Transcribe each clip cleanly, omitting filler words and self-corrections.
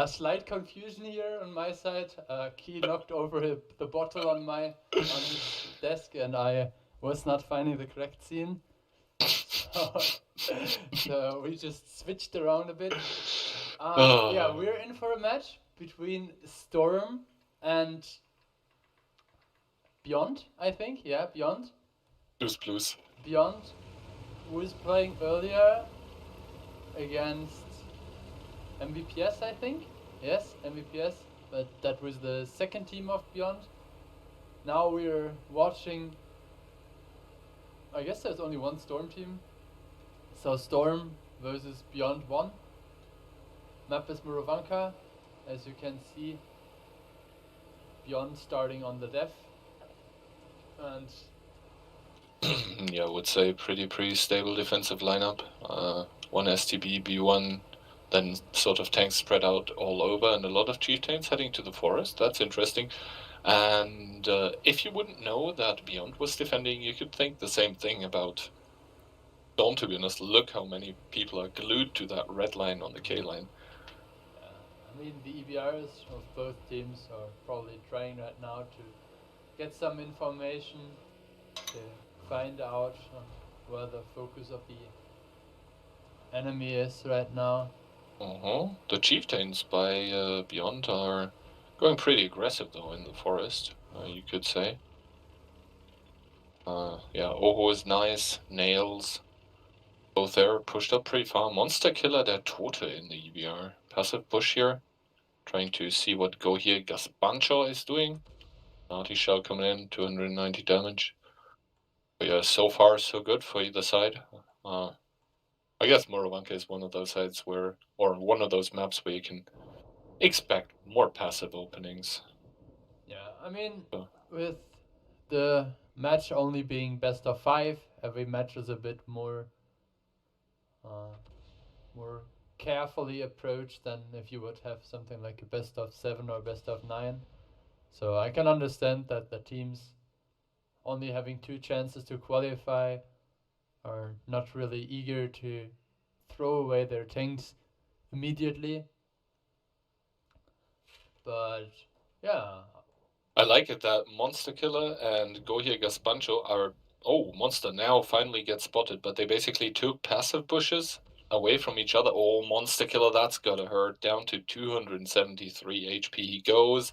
Slight confusion here on my side. Key knocked over the bottle on his desk, and I was not finding the correct scene. So, so we just switched around a bit. Yeah, we're in for a match between Storm and BYOND, I think. Yeah, BYOND. Blues. BYOND was playing earlier against MVPS, I think. Yes, MVPS. But that was the second team of BYOND. Now we're watching. I guess there's only one Storm team. So Storm versus BYOND 1. Map is Murovanka. As you can see, BYOND starting on the def. And yeah, I would say pretty stable defensive lineup. One STB, B1, then sort of tanks spread out all over, and a lot of chieftains heading to the forest. That's interesting. And if you wouldn't know that BYOND was defending, you could think the same thing about Dawn, to be honest. Look how many people are glued to that red line on the K line. I mean, the EBRs of both teams are probably trying right now to get some information to find out where the focus of the enemy is right now. The chieftains by BYOND are going pretty aggressive though in the forest, you could say. Yeah, Oho is nice, Nails, both there, pushed up pretty far. Monster Killer, their Tote in the EBR. Passive push here, trying to see what Go here Gaspancho is doing. Naughty Shell coming in, 290 damage. But yeah, so far so good for either side. I guess Murovanka is one of those sides where, or one of those maps where you can expect more passive openings. Yeah, I mean, with the match only being best of 5, every match is a bit more carefully approached than if you would have something like a best of 7 or best of 9. So I can understand that the teams only having 2 chances to qualify are not really eager to throw away their tanks immediately. But yeah, I like it that Monster Killer and Go here Gaspancho are. Oh, Monster now finally gets spotted, but they basically took passive bushes away from each other. Oh, Monster Killer, that's gotta hurt. Down to 273 HP he goes.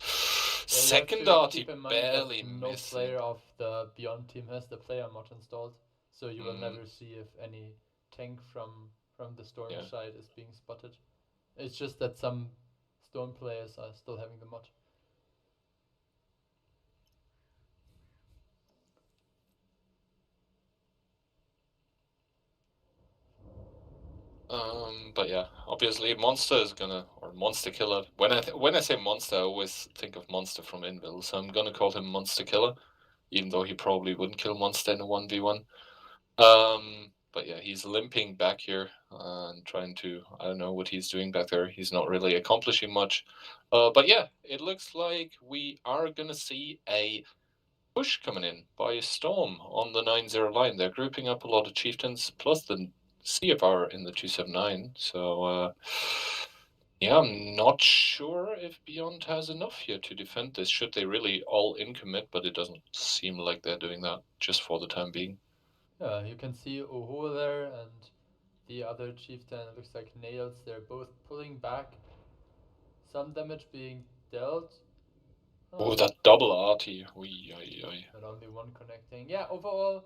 Second arty barely no missing. player of the BYOND team has the player mod installed, so you will never see if any tank from the Storm side is being spotted. It's just that some Storm players are still having the mod. But yeah, obviously Monster is gonna, or Monster Killer. When I say Monster, I always think of Monster from Invil, so I'm gonna call him Monster Killer, even though he probably wouldn't kill Monster in a 1v1. But yeah, he's limping back here and trying to, I don't know what he's doing back there. He's not really accomplishing much. But yeah, it looks like we are gonna see a push coming in by Storm on the 9-0 line. They're grouping up a lot of chieftains, plus the CFR in the 279. So yeah, I'm not sure if BYOND has enough here to defend this. Should they really all in commit? But it doesn't seem like they're doing that just for the time being. Yeah, you can see Oho there and the other chieftain. It looks like Nails. They're both pulling back. Some damage being dealt. Oh, that double arty. But only one connecting. Yeah, overall,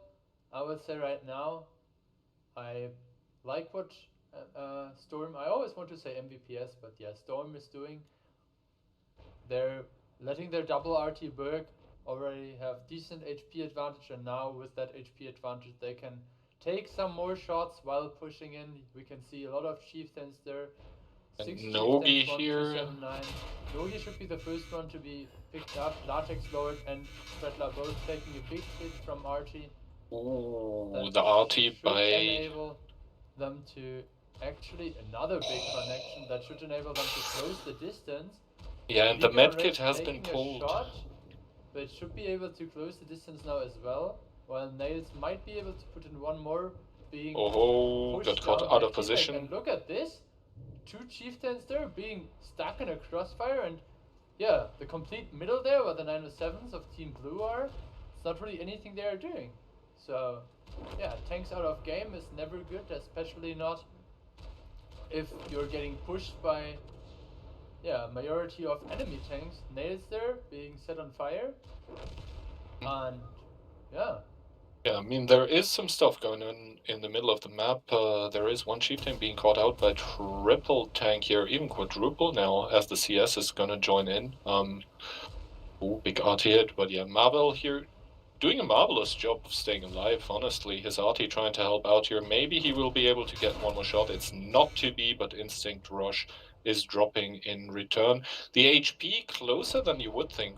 I would say right now, I like what Storm. I always want to say MVPS, but yeah, Storm is doing. They're letting their double RT work. Already have decent HP advantage, and now with that HP advantage, they can take some more shots while pushing in. We can see a lot of chieftains there. And Nogi here. Nogi should be the first one to be picked up. Latex Lord and Treadler both taking a big hit from RT. Oh, the RT by... enable them to actually another big connection that should enable them to close the distance. Yeah, and the medkit has been pulled. But it should be able to close the distance now as well. While Nails might be able to put in one more being got caught out of position. And look at this. two chieftains there being stuck in a crossfire, and yeah, the complete middle there where the 907s of Team Blue are, it's not really anything they are doing. So yeah, tanks out of game is never good, especially not if you're getting pushed by majority of enemy tanks. Nails there being set on fire, and yeah. Yeah, I mean, there is some stuff going on in the middle of the map. There is one chieftain being caught out by triple tank here, even quadruple now, as the CS is gonna join in. Ooh, big RT hit, but yeah, Marvel here doing a marvelous job of staying alive, honestly. His RT trying to help out here. Maybe he will be able to get one more shot. It's not to be, but Instinct Rush is dropping in return. The HP closer than you would think,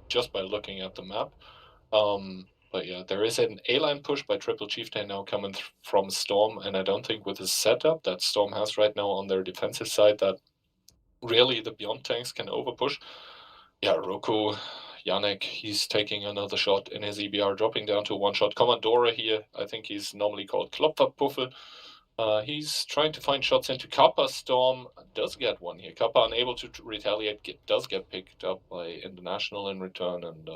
just by looking at the map. But yeah, there is an A-line push by Triple Chieftain now coming from Storm, and I don't think with the setup that Storm has right now on their defensive side that really the Beyond tanks can overpush. Yeah, Roku, Yannick, he's taking another shot in his EBR, dropping down to one shot. Commodore here, I think he's normally called Klopferpuffel. He's trying to find shots into Kappa. Storm does get one here. Kappa unable to retaliate, does get picked up by International in return, and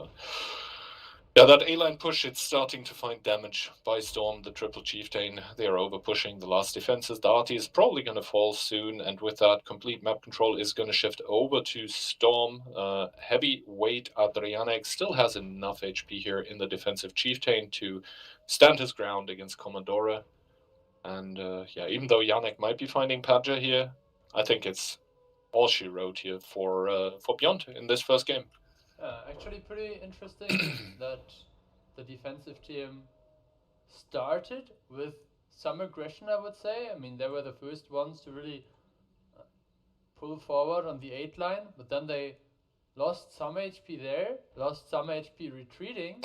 yeah, that A-line push, it's starting to find damage by Storm, the Triple Chieftain. They are over-pushing the last defenses. The RT is probably going to fall soon, and with that, complete map control is going to shift over to Storm. Heavyweight Adrianek still has enough HP here in the defensive Chieftain to stand his ground against Commodore. And yeah, even though Yannick might be finding Padja here, I think it's all she wrote here for Beyond in this first game. Actually pretty interesting that the defensive team started with some aggression, I would say. I mean, they were the first ones to really pull forward on the 8 line, but then they lost some HP there, lost some HP retreating,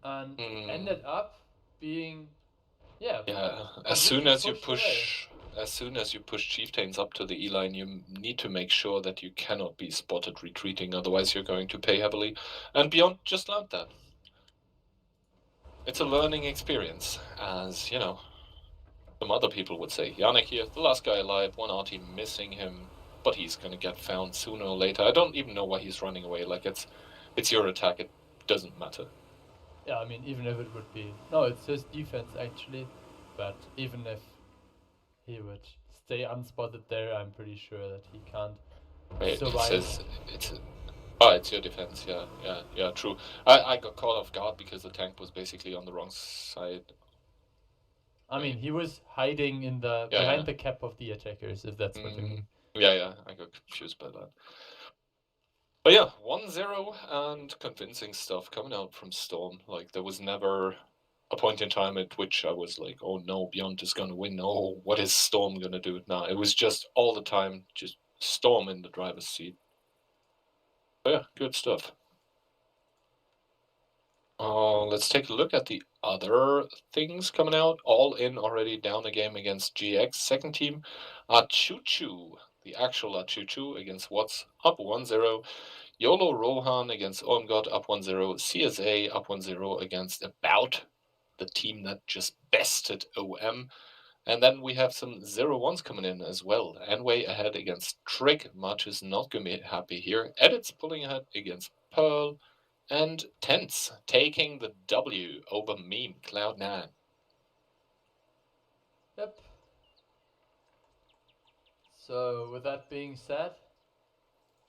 and ended up being, as soon as you push away. As soon as you push chieftains up to the E-line, you need to make sure that you cannot be spotted retreating, otherwise you're going to pay heavily. And Beyond just learned that. It's a learning experience, as, you know, some other people would say. Yannick here, the last guy alive, one RT missing him, but he's gonna get found sooner or later. I don't even know why he's running away, like it's your attack, it doesn't matter. Yeah, I mean, even if it would be... No, it's his defense, actually, but even if he would stay unspotted there, I'm pretty sure that he can't survive. It says it's your defense, yeah, true. I got caught off guard because the tank was basically on the wrong side. I mean, he was hiding in the behind the cap of the attackers, if that's what you mean. Yeah, I got confused by that. But yeah, 1-0 and convincing stuff coming out from Storm. Like, there was never a point in time at which I was like, oh no, Beyond is going to win. Oh, what is Storm going to do now? It was just all the time, just Storm in the driver's seat. But yeah, good stuff. Let's take a look at the other things coming out. All in already down a game against GX. Second team, Achuchu, the actual Achuchu against Watts, up 1-0. YOLO Rohan against OMGod, up 1-0. CSA up 1-0 against About, the team that just bested OM. And then we have some 0-1s coming in as well. Enway ahead against Trick. March is not going to be happy here. Edits pulling ahead against Pearl. And Tense taking the W over Meme Cloud9. Yep. So with that being said,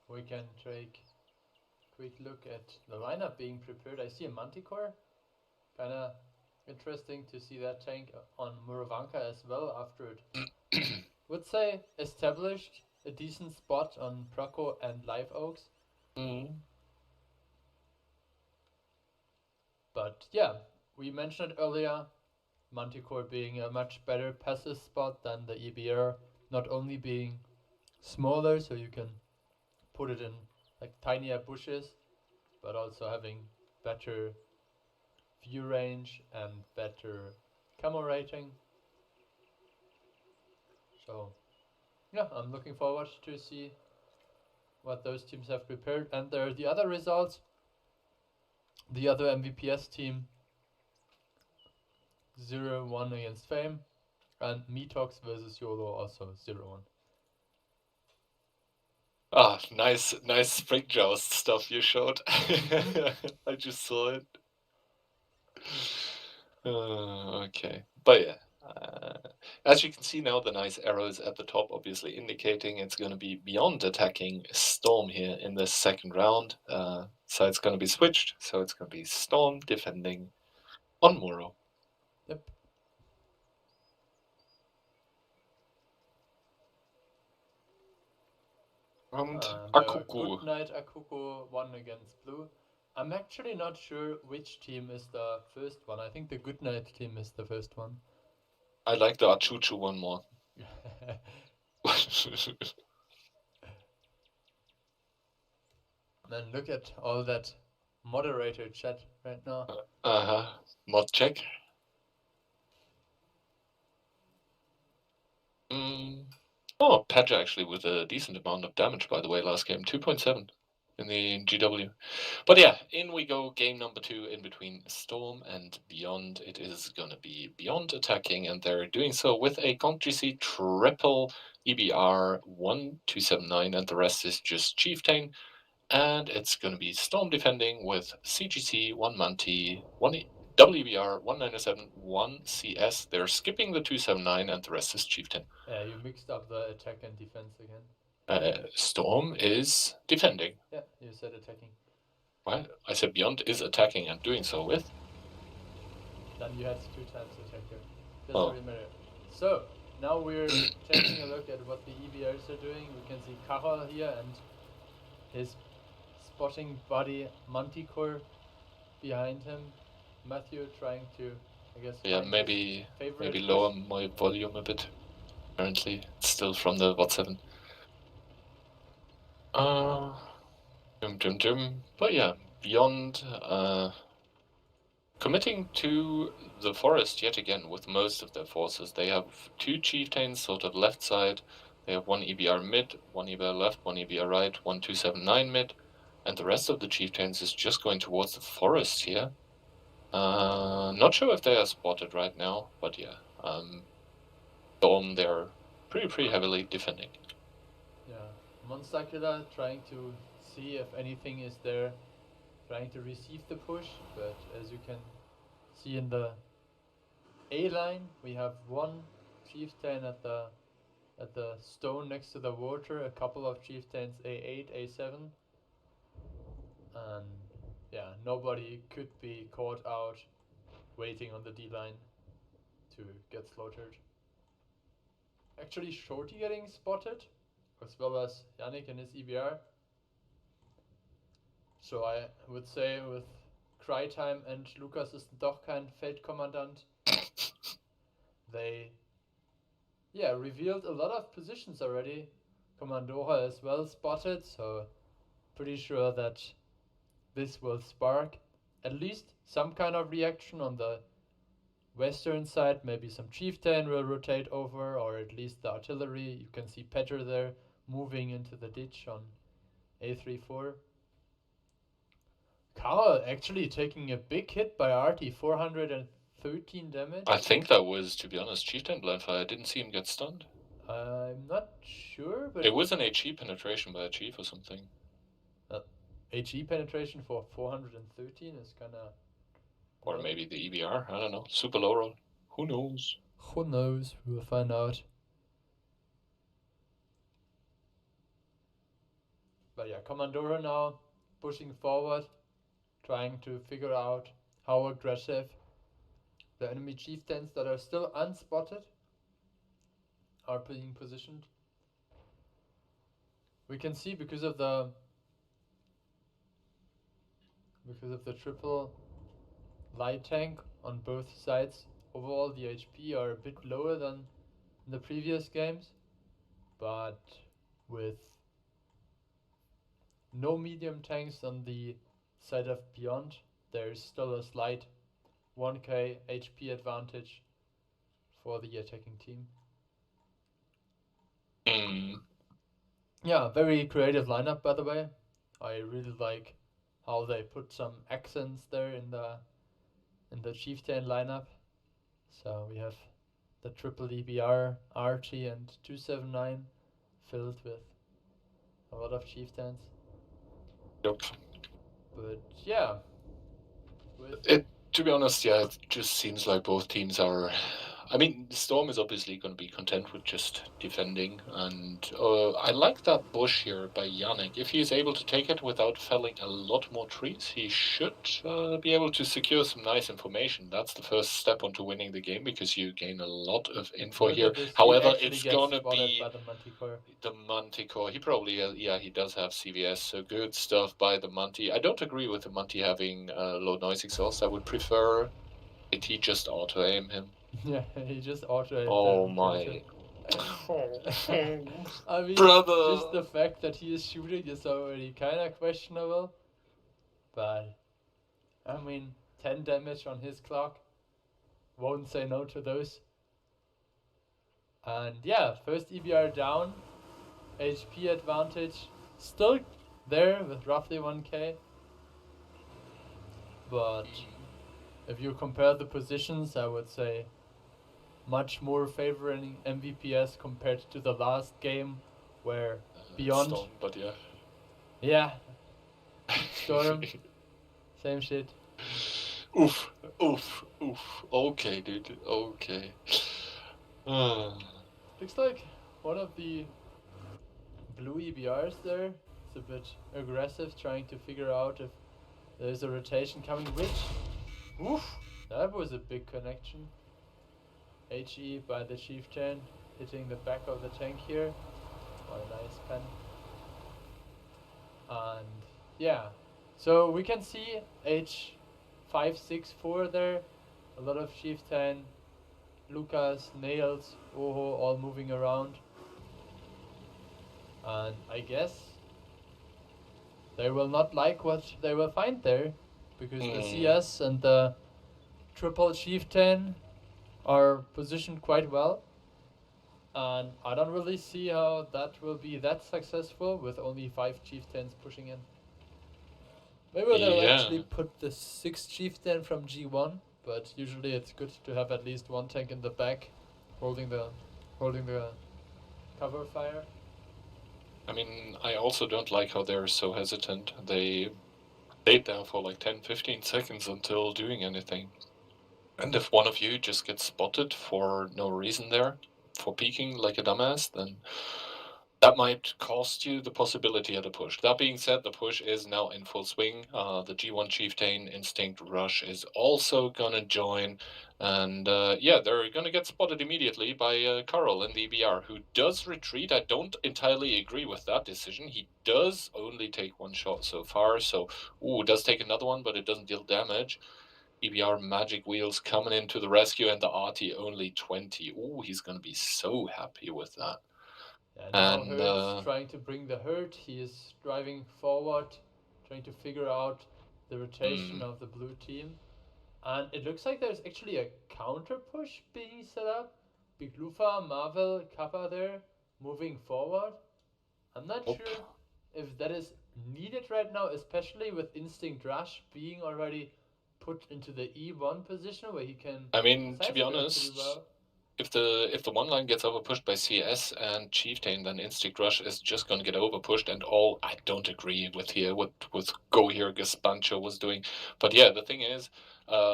we can take a quick look at the lineup being prepared. I see a Manticore. Kinda interesting to see that tank on Muravanka as well after it would say established a decent spot on Proco and Live Oaks. But yeah, we mentioned it earlier, Manticore being a much better passive spot than the EBR, not only being smaller so you can put it in like tinier bushes, but also having better view range and better camo rating. So yeah, I'm looking forward to see what those teams have prepared. And there are the other results. The other MVPS team 0-1 against Fame, and Metox versus YOLO also 0-1. Ah, nice spring joust stuff you showed. I just saw it. Okay, but yeah, as you can see now, the nice arrows at the top obviously indicating it's going to be Beyond attacking Storm here in the second round. So it's going to be switched, so it's going to be Storm defending on Muro. Yep. And The Akuku. Good Night Akuko won against Blue. I'm actually not sure which team is the first one. I think the Good Night team is the first one. I like the Achuchu one more. Man, look at all that moderator chat right now. Mod check. Oh, Padja actually with a decent amount of damage, by the way, last game. 2.7 in the GW. But yeah, in we go. Game number 2 in between Storm and Beyond. It is going to be Beyond attacking, and they're doing so with a Conk GC triple EBR 1279, and the rest is just Chieftain. And it's going to be Storm defending with CGC, 1 Manti, 1 WBR, 197, 1 CS. They're skipping the 279, and the rest is Chieftain. Yeah, you mixed up the attack and defense again. Storm is defending. Yeah, you said attacking. Right? I said Beyond is attacking and doing so with. Then you had 2 times attacker. Doesn't Oh. really matter. So, now we're taking a look at what the EBRs are doing. We can see Karol here and his spotting buddy Manticore behind him. Matthew trying to, I guess, Yeah, find maybe his favorite lower push. my volume a bit. Apparently, it's still from the WOT 7. But yeah, Beyond committing to the forest yet again with most of their forces. They have 2 chieftains sort of left side. They have 1 EBR mid, 1 EBR left, 1 EBR right, 1 279 mid, and the rest of the chieftains is just going towards the forest here. Not sure if they are spotted right now, but yeah, Storm, they're pretty heavily defending. Yeah, Monster Killer trying to see if anything is there, trying to receive the push, but as you can see in the A line, we have 1 chieftain at the stone next to the water, a couple of chieftains A8, A7, and yeah, nobody could be caught out waiting on the D line to get slaughtered. Actually, Shorty getting spotted, as well as Yannick and his EBR. So I would say with Crytime and Lukas ist doch kein Feldkommandant, they revealed a lot of positions already. Commandora as well spotted, so pretty sure that this will spark at least some kind of reaction on the western side. Maybe some chieftain will rotate over, or at least the artillery. You can see Petter there moving into the ditch on A34. Karol actually taking a big hit by Artie, 413 damage. I think that was, to be honest, Chieftain Blindfire. I didn't see him get stunned. I'm not sure, but it was an HE penetration by a chief or something. HE penetration for 413 is kinda... Or maybe the EBR, I don't know. Super low roll. Who knows? Who knows? We'll find out. But yeah, Commandora now pushing forward, trying to figure out how aggressive the enemy chieftains that are still unspotted are being positioned. We can see because of the triple light tank on both sides, overall the HP are a bit lower than in the previous games, but with no medium tanks on the side of Beyond, there is still a slight 1k HP advantage for the attacking team. Yeah, very creative lineup, by the way. I really like how they put some accents there in the chieftain lineup. So we have the triple EBR, Archie, and 279 filled with a lot of chieftains. Yep. But yeah. To be honest, yeah, it just seems like both teams are. I mean, Storm is obviously going to be content with just defending, and I like that bush here by Yannick. If he is able to take it without felling a lot more trees, he should be able to secure some nice information. That's the first step onto winning the game, because you gain a lot of info Look here. at this, he However, actually it's gets gonna spotted be by the Manticore. the Manticore. He probably, yeah, he does have CVS, so good stuff by the Manti. I don't agree with the Manti having low noise exhaust. I would prefer it he just auto aim him. Yeah, he just auto-aimed Oh that my. I mean, Brother. just the fact that he is shooting is already kind of questionable. But, I mean, 10 damage on his clock. Won't say no to those. And yeah, first EBR down. HP advantage still there with roughly 1k. But if you compare the positions, I would say much more favoring MVPS compared to the last game where BYOND. Storm, but yeah. Yeah. Storm. Same shit. Oof. Okay, dude. Okay. Looks like one of the blue EBRs there is a bit aggressive, trying to figure out if there's a rotation coming, which... Oof! That was a big connection. HE by the chieftain, hitting the back of the tank here. What a nice pen. And yeah, so we can see H564 there. A lot of chieftain, Lucas, Nails, Oho all moving around. And I guess they will not like what they will find there, because the CS and the triple chieftain are positioned quite well, and I don't really see how that will be that successful with only 5 chieftains pushing in. Maybe they'll actually put the 6th chieftain from G1, but usually it's good to have at least one tank in the back holding the cover fire. I mean, I also don't like how they're so hesitant. They stayed there for like 10-15 seconds until doing anything. And if one of you just gets spotted for no reason there, for peeking like a dumbass, then that might cost you the possibility of the push. That being said, the push is now in full swing. The G1 Chieftain Instinct Rush is also gonna join. And yeah, they're gonna get spotted immediately by Karl in the EBR, who does retreat. I don't entirely agree with that decision. He does only take one shot so far, so does take another one, but it doesn't deal damage. EBR Magic Wheels coming into the rescue, and the RT only 20. He's gonna be so happy with that. Yeah, now Hurt's trying to bring the hurt. He is driving forward, trying to figure out the rotation of the blue team. And it looks like there's actually a counter push being set up. Big Lufa, Marvel, Kappa there, moving forward. I'm not sure if that is needed right now, especially with Instinct Rush being already put into the E1 position where he can... I mean, to be honest, if the one line gets overpushed by CS and Chieftain, then Instinct Rush is just gonna get overpushed, and all I don't agree with here what Go here Gaspancho was doing. But yeah, the thing is,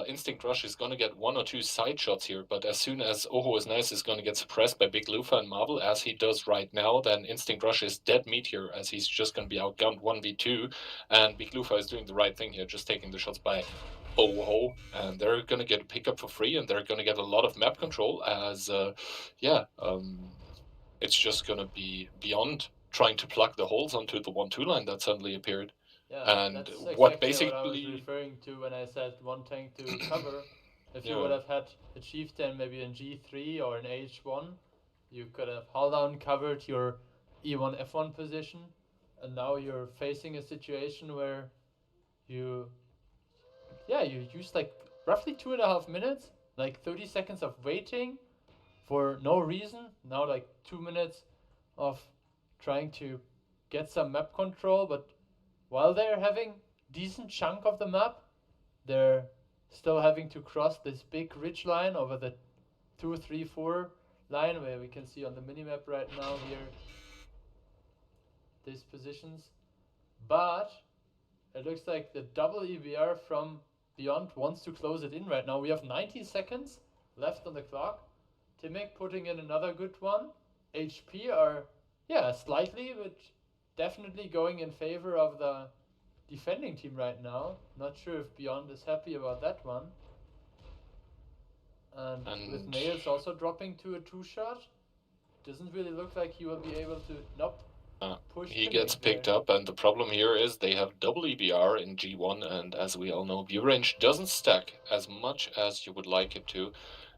Instinct Rush is gonna get 1 or 2 side shots here, but as soon as Oho is nice is gonna get suppressed by Big Lufa and Marvel, as he does right now, then Instinct Rush is dead meat here, as he's just gonna be outgunned 1v2, and Big Lufa is doing the right thing here, just taking the shots by Oho, and they're gonna get a pickup for free, and they're gonna get a lot of map control, as it's just gonna be BYOND trying to plug the holes onto the 1-2 line that suddenly appeared. Yeah, and that's exactly what basically what I was referring to when I said one tank to cover. If you would have had a chieftain maybe in G3 or in H1, you could have held on, covered your E1 F1 position, and now you're facing a situation where you used like roughly 2.5 minutes, like 30 seconds of waiting for no reason. Now like 2 minutes of trying to get some map control, but while they're having decent chunk of the map, they're still having to cross this big ridge line over the 2, 3, 4 line, where we can see on the minimap right now here. these positions, but it looks like the double EBR from BYOND wants to close it in right now. We have 90 seconds left on the clock. Timek putting in another good one. HP are, yeah, slightly, but definitely going in favor of the defending team right now. Not sure if BYOND is happy about that one. And with Nails also dropping to a 2-shot, doesn't really look like he will be able to. Nope. He gets picked up, and the problem here is they have double EBR in G1, and as we all know, view range doesn't stack as much as you would like it to.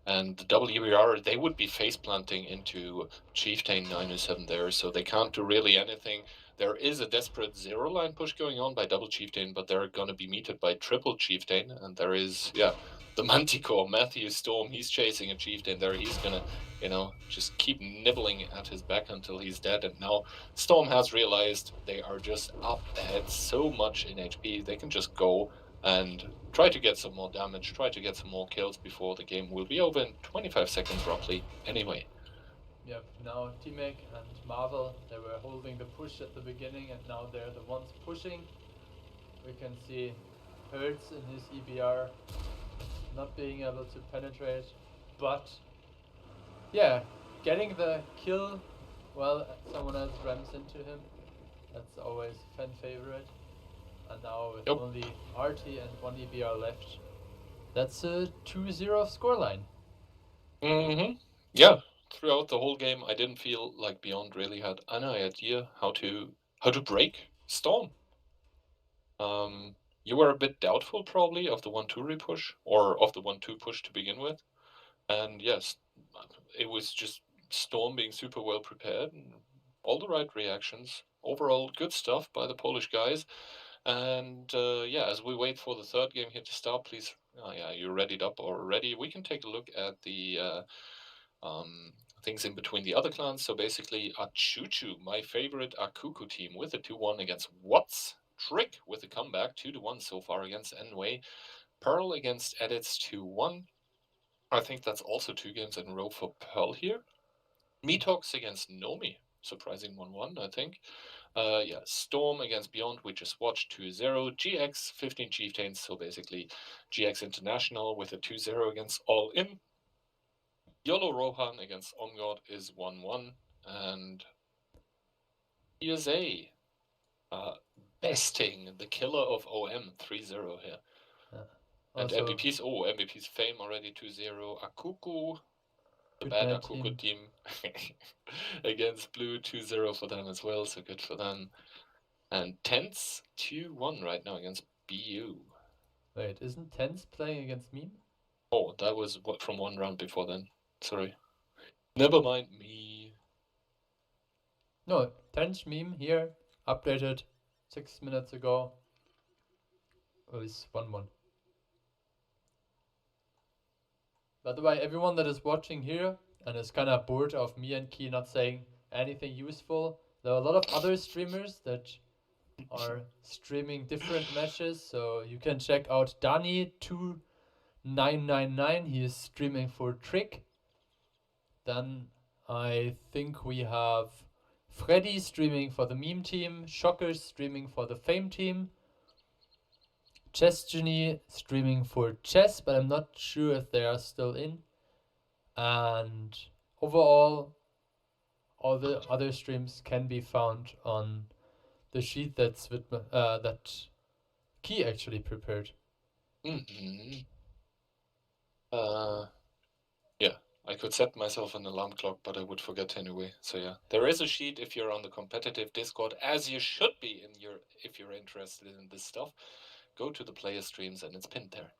And the double EBR, they would be face planting into Chieftain 907 there, so they can't do really anything. There is a desperate zero line push going on by double Chieftain, but they're going to be meted by triple Chieftain, and there is, yeah, the Manticore, Matthew Storm, he's chasing a Chieftain there. He's going to, you know, just keep nibbling at his back until he's dead. And now Storm has realized they are just up ahead so much in HP, they can just go and try to get some more damage, try to get some more kills before the game will be over in 25 seconds roughly anyway. Yep, now Timek and Marvel, they were holding the push at the beginning, and now they're the ones pushing. We can see Hertz in his EBR not being able to penetrate, but yeah, getting the kill while someone else rams into him. That's always fan favorite. And now with only RT and 1 EBR left, that's a 2-0 scoreline. Yeah, throughout the whole game, I didn't feel like BYOND really had any idea how to break Storm. You were a bit doubtful probably of the 1-2 repush, or of the 1-2 push to begin with. And yes, it was just Storm being super well prepared and all the right reactions. Overall, good stuff by the Polish guys. And yeah, as we wait for the third game here to start, please, yeah, you're readied up already. We can take a look at the things in between the other clans. So basically, Achuchu, my favorite Akuku team, with a 2-1 against WOCIE. Trick with a comeback, 2-1 so far against Enway. Pearl against Edits 2-1. I think that's also 2 games in a row for Pearl here. Metox against Nomi, surprising 1-1, I think. Yeah, Storm against BYOND, we just watched 2-0. GX, 15 Chieftains, so basically GX International with a 2-0 against All In. YOLO Rohan against OnGod is 1-1. And USA besting the killer of OM 3-0 here. And MVP's Fame already 2-0. Akuku, the bad Akuku team against Blue, 2-0 for them as well, so good for them. And Tense 2-1 right now against BU. Wait, isn't Tense playing against Meme? Oh, that was what from one round before then. Sorry. Never mind me. No, Tense Meme here, updated 6 minutes ago. Oh, it's 1-1. By the way, everyone that is watching here and is kind of bored of me and Key not saying anything useful, there are a lot of other streamers that are streaming different matches, so you can check out Dani2999, he is streaming for Trick. Then I think we have Freddy streaming for the Meme team, Shocker streaming for the Fame team, Chess Genie streaming for Chess, but I'm not sure if they are still in. And overall, all the other streams can be found on the sheet that Key actually prepared. Yeah, I could set myself an alarm clock, but I would forget anyway. So yeah, there is a sheet if you're on the competitive Discord, as you should be if you're interested in this stuff. Go to the player streams and it's pinned there.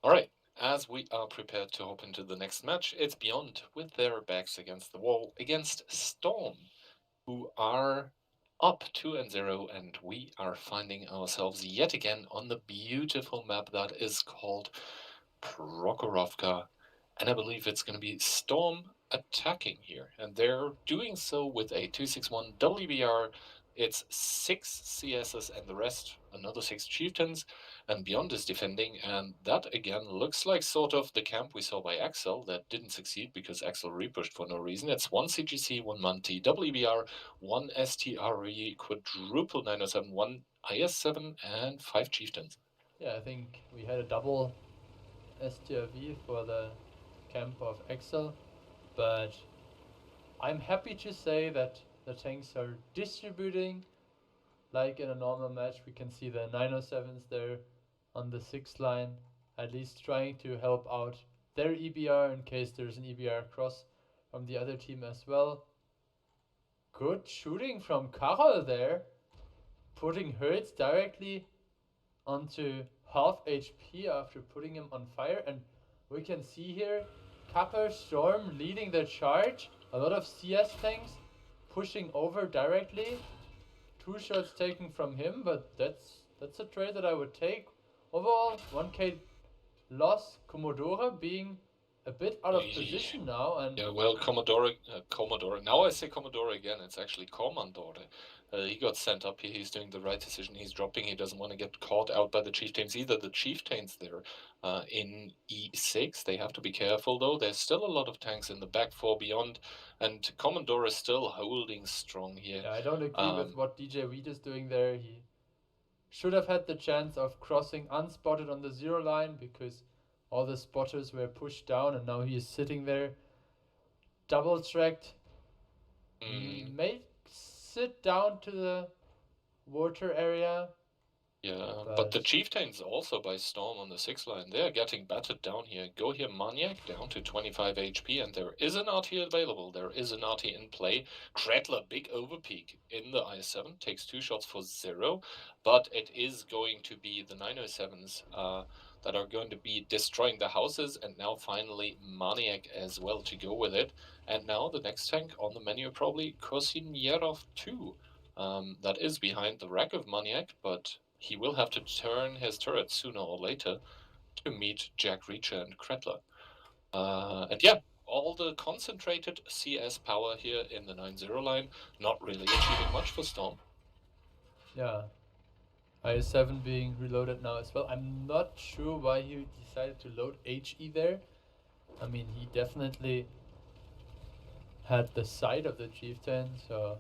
All right, as we are prepared to hop into the next match, it's BYOND with their backs against the wall against Storm, who are up 2-0, and we are finding ourselves yet again on the beautiful map that is called Prokhorovka, and I believe it's going to be Storm attacking here, and they're doing so with a 261 WBR it's 6 CSs and the rest, another 6 chieftains, and BYOND is defending, and that again looks like sort of the camp we saw by Axel that didn't succeed because Axel repushed for no reason. It's 1 CGC, 1 Monty, double EBR, 1 STRE, quadruple 907, 1 IS7, and 5 chieftains. Yeah, I think we had a double STRV for the camp of Axel, but I'm happy to say that the tanks are distributing like in a normal match. We can see the 907s there on the 6th line, at least trying to help out their EBR in case there's an EBR cross from the other team as well. Good shooting from Karol there, putting Hertz directly onto half HP after putting him on fire, and we can see here Kappa Storm leading the charge, a lot of CS tanks pushing over directly, 2 shots taken from him, but that's a trade that I would take. Overall, 1k loss, Commodore being a bit out of position now, and yeah, well, Commodore, now I say Commodore again, it's actually Commandore. He got sent up here, he's doing the right decision, he's dropping, he doesn't want to get caught out by the chieftains either. The chieftains there in E6, they have to be careful though, there's still a lot of tanks in the back for BYOND, and Commodore is still holding strong here. Yeah, I don't agree with what DJ Weed is doing there. He should have had the chance of crossing unspotted on the 0 line because all the spotters were pushed down, and now he is sitting there double tracked. He may sit down to the water area. Yeah, but the chieftains also by Storm on the 6th line, they are getting battered down here. Go here, Maniac down to 25 HP, and there is an RT available. There is an RT in play. Kretler, big overpeak in the IS7, takes 2 shots for 0, but it is going to be the 907s that are going to be destroying the houses, and now finally Maniac as well to go with it. And now the next tank on the menu probably Kosinierov 2. That is behind the rack of Maniac, but he will have to turn his turret sooner or later to meet Jack Reacher and Kretler. And yeah, all the concentrated CS power here in the 9-0 line, not really achieving much for Storm. Yeah, IS7 being reloaded now as well. I'm not sure why he decided to load HE there. I mean, he definitely had the sight of the chieftain, so...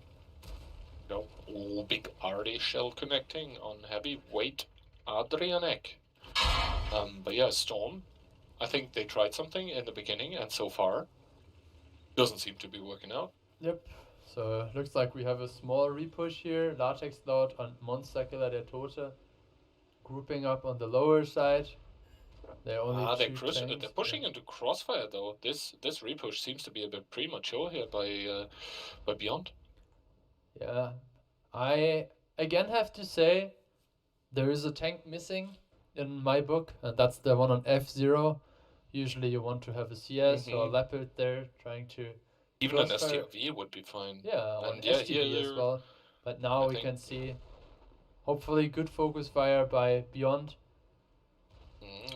Oh, big RD shell connecting on heavyweight Adrianek. But yeah, Storm, I think they tried something in the beginning, and so far, doesn't seem to be working out. Yep, so looks like we have a small repush here. Latex Lord and Monster Killer der Tote grouping up on the lower side. They're only they're pushing into Crossfire though. This repush seems to be a bit premature here by BYOND. Yeah, I again have to say there is a tank missing in my book, and that's the one on F0. Usually you want to have a CS or a Leopard there trying to... Even an STRV would be fine. Yeah, or an STV as well. But now we can see hopefully good focus fire by BYOND.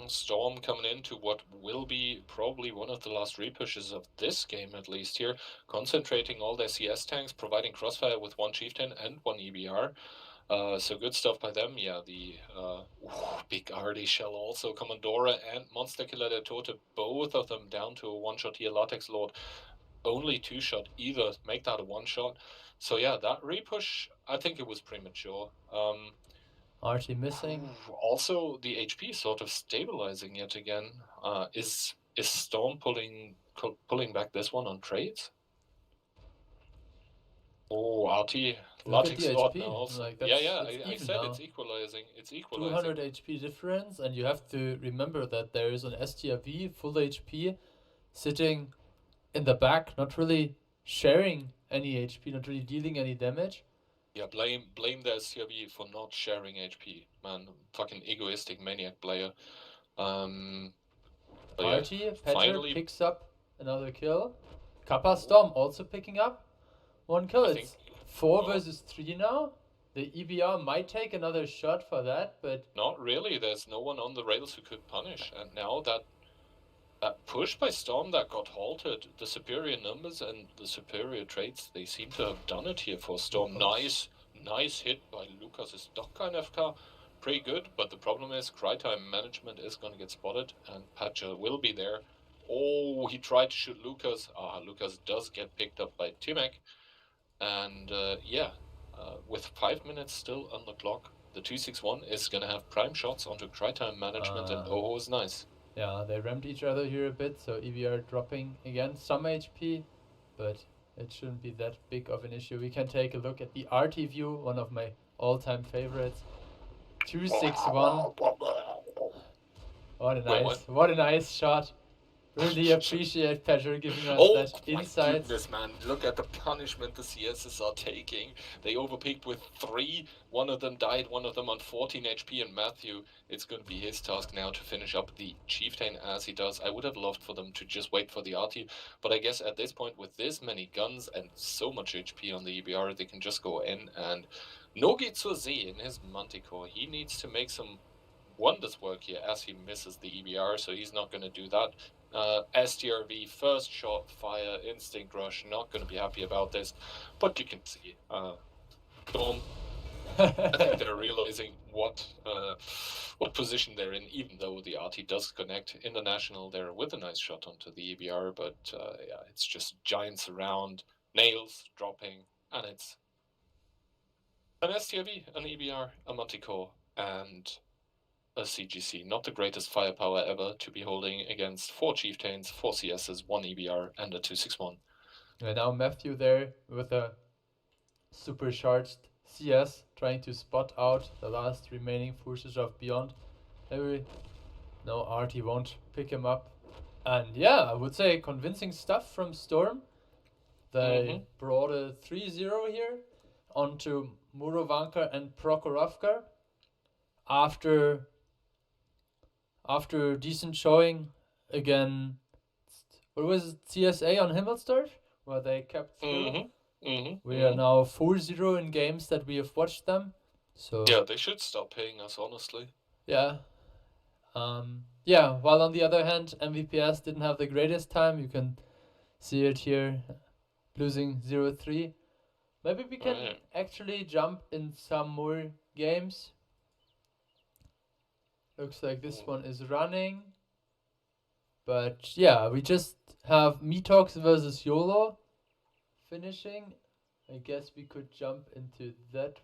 Storm coming into what will be probably one of the last repushes of this game, at least here, concentrating all their CS tanks, providing crossfire with 1 chieftain and 1 EBR. So good stuff by them. Yeah, the big RD shell also. Commandora and Monster Killer der Tote, both of them down to a 1-shot here. Latex Lord, only 2-shot either. Make that a 1-shot. So yeah, that repush, I think it was premature. RT missing. Also, the HP sort of stabilizing yet again. Is Storm pulling back this one on trades? Oh, RT. Latex Lord now also. Like I said now. It's equalizing. It's equalizing. 200 HP difference, and you have to remember that there is an STRV full HP sitting in the back, not really sharing any HP, not really dealing any damage. Yeah, blame the STRV for not sharing HP, man. Fucking egoistic maniac player. RT, Petter picks up another kill. Kappa Storm also picking up 1 kill. It's 4 versus 3 now. The EBR might take another shot for that, but... Not really. There's no one on the rails who could punish. And now that push by Storm that got halted, the superior numbers and the superior traits, they seem to have done it here for Storm. nice hit by Lucas's stock kind of car. Pretty good, but the problem is Crytime management is going to get spotted, and Patcher will be there. Oh, he tried to shoot Lucas. Lucas does get picked up by Timek. And with 5 minutes still on the clock, the 261 is going to have prime shots onto Crytime management, and Oho is nice. Yeah, they rammed each other here a bit, so EVR dropping again some HP, but it shouldn't be that big of an issue. We can take a look at the RT view, one of my all-time favorites. 261. What a nice shot. Really appreciate Pedro giving us that insight. Goodness, man. Look at the punishment the CSs are taking. They overpeaked with 3. One of them died, one of them on 14 HP, and Matthew, it's going to be his task now to finish up the Chieftain as he does. I would have loved for them to just wait for the RT, but I guess at this point, with this many guns and so much HP on the EBR, they can just go in, and Nogi zur See in his Manticore, he needs to make some wonders work here as he misses the EBR, so he's not going to do that. STRV, first shot, fire, instinct rush, not going to be happy about this, but you can see, Storm, I think they're realizing what position they're in, even though the RT does connect. International there with a nice shot onto the EBR, but it's just giants around, nails dropping, and it's an STRV, an EBR, a Manticore, and a CGC. Not the greatest firepower ever to be holding against 4 Chieftains, 4 CSs, 1 EBR, and a 261. And now Matthew there with a supercharged CS, trying to spot out the last remaining forces of BYOND. Maybe no, RT won't pick him up. And yeah, I would say convincing stuff from Storm. They brought a 3-0 here onto Murovanka and Prokhorovka after decent showing again. What was it, CSA on Himmelsdorf, where they kept through. We are now 4-0 in games that we have watched them. So yeah, they should stop paying us, honestly. Yeah. While on the other hand, MVPS didn't have the greatest time. You can see it here, losing 0-3. Maybe we can actually jump in some more games. Looks like this one is running. But yeah, we just have Metox versus YOLO finishing. I guess we could jump into that